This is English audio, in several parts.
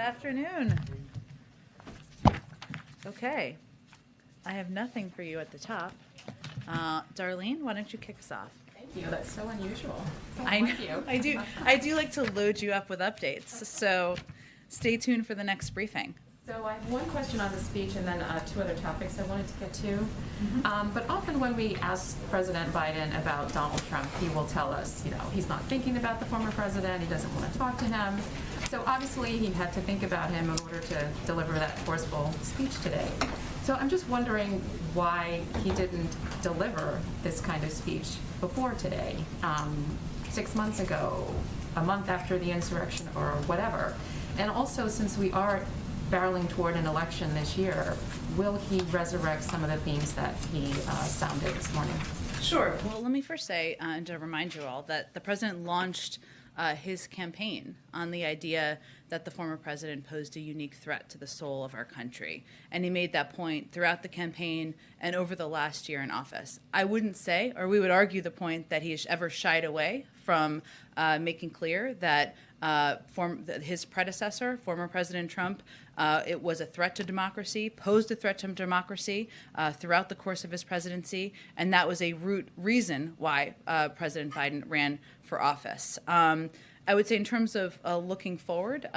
afternoon. Okay, I have nothing for you at the top. Darlene, why don't you kick us off? Thank you. That's so unusual. I Thank know, you. I do like to load you up with updates, so stay tuned for the next briefing. So I have one question on the speech and then two other topics I wanted to get to. But often when we ask President Biden about Donald Trump, he will tell us, he's not thinking about the former president, he doesn't want to talk to him. So obviously he had to think about him in order to deliver that forceful speech today. So I'm just wondering why he didn't deliver this kind of speech before today, 6 months ago, a month after the insurrection or whatever. And also, since we are barreling toward an election this year, will he resurrect some of the themes that he sounded this morning? Sure. Well, let me first say, and to remind you all, that the president launched his campaign on the idea that the former president posed a unique threat to the soul of our country. And he made that point throughout the campaign and over the last year in office. I wouldn't say, or we would argue the point, that he has ever shied away from making clear that his predecessor, former President Trump, it was a threat to democracy, posed a threat to democracy throughout the course of his presidency, and that was a root reason why President Biden ran for office. I would say in terms of looking forward,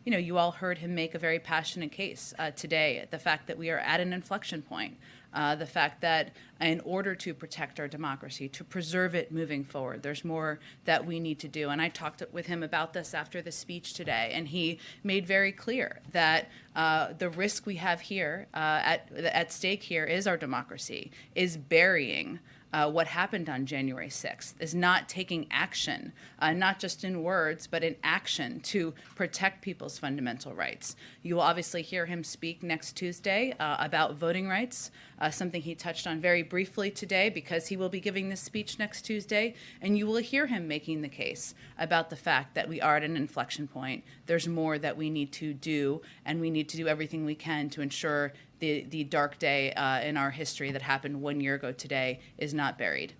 you all heard him make a very passionate case today, the fact that we are at an inflection point. The fact that in order to protect our democracy, to preserve it moving forward, there's more that we need to do. And I talked with him about this after the speech today, and he made very clear that the risk we have here at stake here is our democracy, is burying what happened on January 6th, is not taking action, not just in words, but in action to protect people's fundamental rights. You will obviously hear him speak next Tuesday about voting rights, something he touched on very briefly today because he will be giving this speech next Tuesday, and you will hear him making the case about the fact that we are at an inflection point. There's more that we need to do, and we need to do everything we can to ensure the dark day in our history that happened 1 year ago today is not buried.